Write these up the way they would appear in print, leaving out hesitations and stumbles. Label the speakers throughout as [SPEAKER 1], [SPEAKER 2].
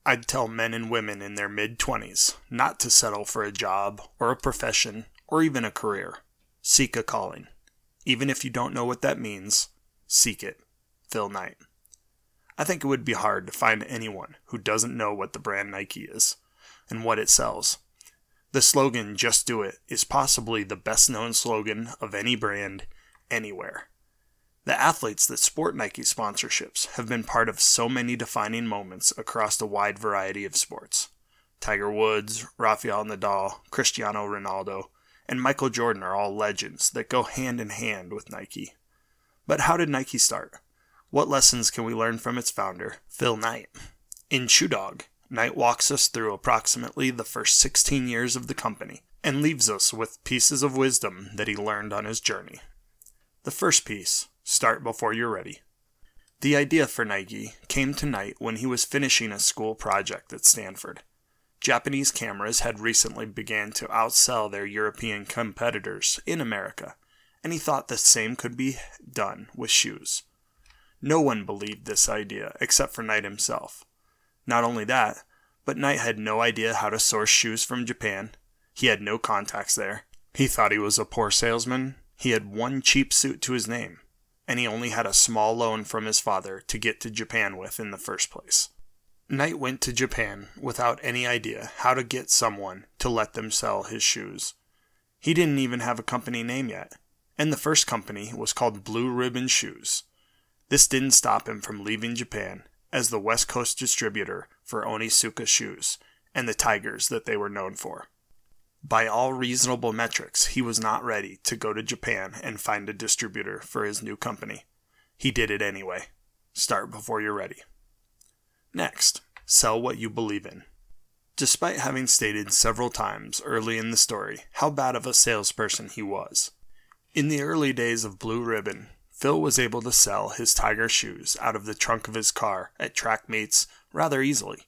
[SPEAKER 1] I'd tell men and women in their mid-20s not to settle for a job or a profession or even a career. Seek a calling. Even if you don't know what that means, seek it. Phil Knight. I think it would be hard to find anyone who doesn't know what the brand Nike is and what it sells. The slogan, "Just Do It," is possibly the best known slogan of any brand, anywhere. The athletes that sport Nike sponsorships have been part of so many defining moments across a wide variety of sports. Tiger Woods, Rafael Nadal, Cristiano Ronaldo, and Michael Jordan are all legends that go hand in hand with Nike. But how did Nike start? What lessons can we learn from its founder, Phil Knight? In Shoe Dog, Knight walks us through approximately the first 16 years of the company and leaves us with pieces of wisdom that he learned on his journey. The first piece: start before you're ready. The idea for Nike came to Knight when he was finishing a school project at Stanford. Japanese cameras had recently began to outsell their European competitors in America, and he thought the same could be done with shoes. No one believed this idea except for Knight himself. Not only that, but Knight had no idea how to source shoes from Japan. He had no contacts there. He thought he was a poor salesman. He had one cheap suit to his name, and he only had a small loan from his father to get to Japan with in the first place. Knight went to Japan without any idea how to get someone to let them sell his shoes. He didn't even have a company name yet, and the first company was called Blue Ribbon Shoes. This didn't stop him from leaving Japan as the West Coast distributor for Onitsuka shoes and the Tigers that they were known for. By all reasonable metrics, he was not ready to go to Japan and find a distributor for his new company. He did it anyway. Start before you're ready. Next, sell what you believe in. Despite having stated several times early in the story how bad of a salesperson he was, in the early days of Blue Ribbon, Phil was able to sell his Tiger shoes out of the trunk of his car at track meets rather easily.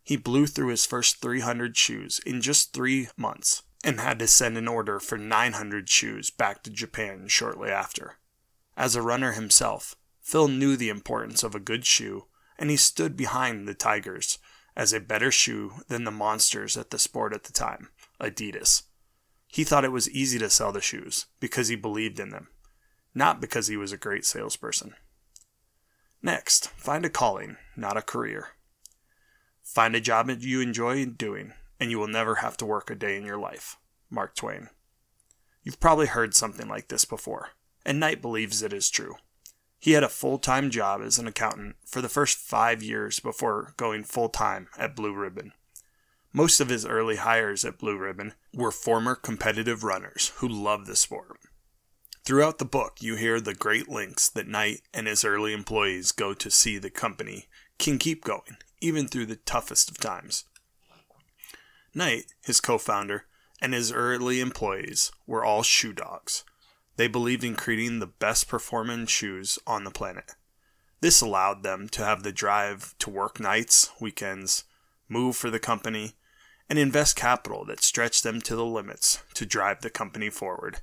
[SPEAKER 1] He blew through his first 300 shoes in just 3 months and had to send an order for 900 shoes back to Japan shortly after. As a runner himself, Phil knew the importance of a good shoe, and he stood behind the Tigers as a better shoe than the monsters at the sport at the time, Adidas. He thought it was easy to sell the shoes because he believed in them, not because he was a great salesperson. Next, find a calling, not a career. Find a job that you enjoy doing, and you will never have to work a day in your life. Mark Twain. You've probably heard something like this before, and Knight believes it is true. He had a full-time job as an accountant for the first 5 years before going full-time at Blue Ribbon. Most of his early hires at Blue Ribbon were former competitive runners who loved the sport. Throughout the book, you hear the great lengths that Knight and his early employees go to see the company can keep going, even through the toughest of times. Knight, his co-founder, and his early employees were all shoe dogs. They believed in creating the best performing shoes on the planet. This allowed them to have the drive to work nights, weekends, move for the company, and invest capital that stretched them to the limits to drive the company forward.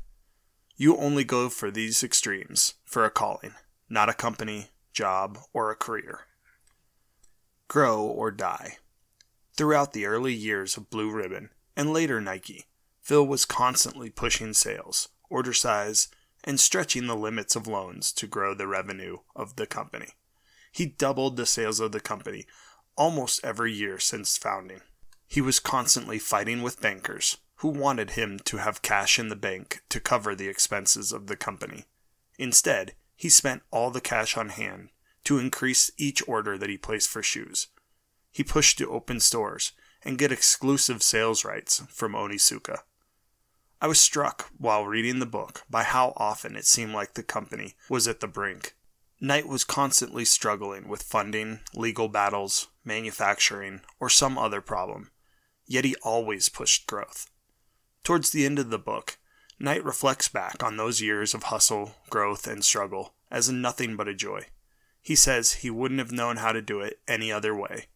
[SPEAKER 1] You only go for these extremes for a calling, not a company, job, or a career. Grow or die. Throughout the early years of Blue Ribbon and later Nike, Phil was constantly pushing sales, order size, and stretching the limits of loans to grow the revenue of the company. He doubled the sales of the company almost every year since founding. He was constantly fighting with bankers who wanted him to have cash in the bank to cover the expenses of the company. Instead, he spent all the cash on hand to increase each order that he placed for shoes. He pushed to open stores and get exclusive sales rights from Onitsuka. I was struck while reading the book by how often it seemed like the company was at the brink. Knight was constantly struggling with funding, legal battles, manufacturing, or some other problem, yet he always pushed growth. Towards the end of the book, Knight reflects back on those years of hustle, growth, and struggle as nothing but a joy. He says he wouldn't have known how to do it any other way,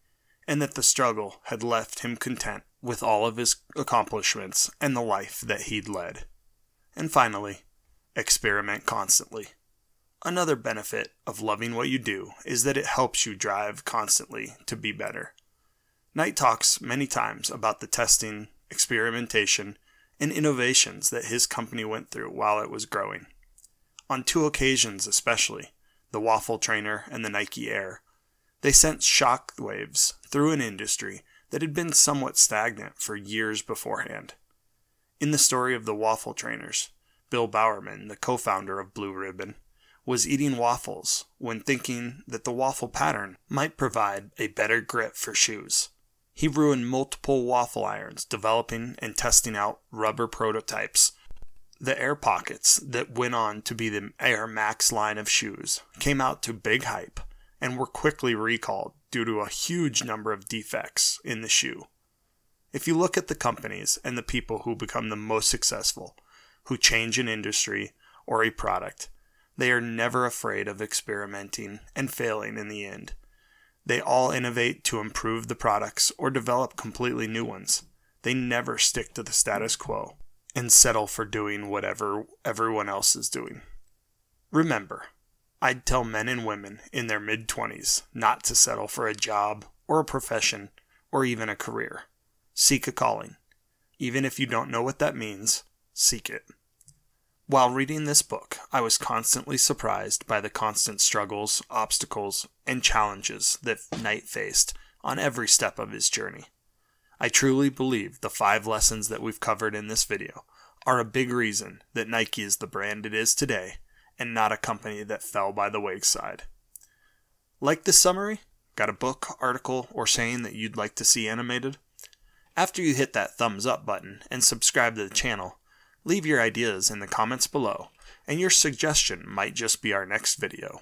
[SPEAKER 1] and that the struggle had left him content with all of his accomplishments and the life that he'd led. And finally, experiment constantly. Another benefit of loving what you do is that it helps you drive constantly to be better. Knight talks many times about the testing, experimentation, and innovations that his company went through while it was growing. On 2 occasions especially, the Waffle Trainer and the Nike Air, they sent shock waves through an industry that had been somewhat stagnant for years beforehand. In the story of the Waffle Trainers, Bill Bowerman, the co-founder of Blue Ribbon, was eating waffles when thinking that the waffle pattern might provide a better grip for shoes. He ruined multiple waffle irons developing and testing out rubber prototypes. The Air Pockets that went on to be the Air Max line of shoes came out to big hype and were quickly recalled due to a huge number of defects in the shoe. If you look at the companies and the people who become the most successful, who change an industry or a product, they are never afraid of experimenting and failing in the end. They all innovate to improve the products or develop completely new ones. They never stick to the status quo and settle for doing whatever everyone else is doing. Remember, I'd tell men and women in their mid-20s not to settle for a job or a profession or even a career. Seek a calling. Even if you don't know what that means, seek it. While reading this book, I was constantly surprised by the constant struggles, obstacles, and challenges that Knight faced on every step of his journey. I truly believe the 5 lessons that we've covered in this video are a big reason that Nike is the brand it is today and not a company that fell by the wayside. Like this summary? Got a book, article, or saying that you'd like to see animated? After you hit that thumbs up button and subscribe to the channel, leave your ideas in the comments below, and your suggestion might just be our next video.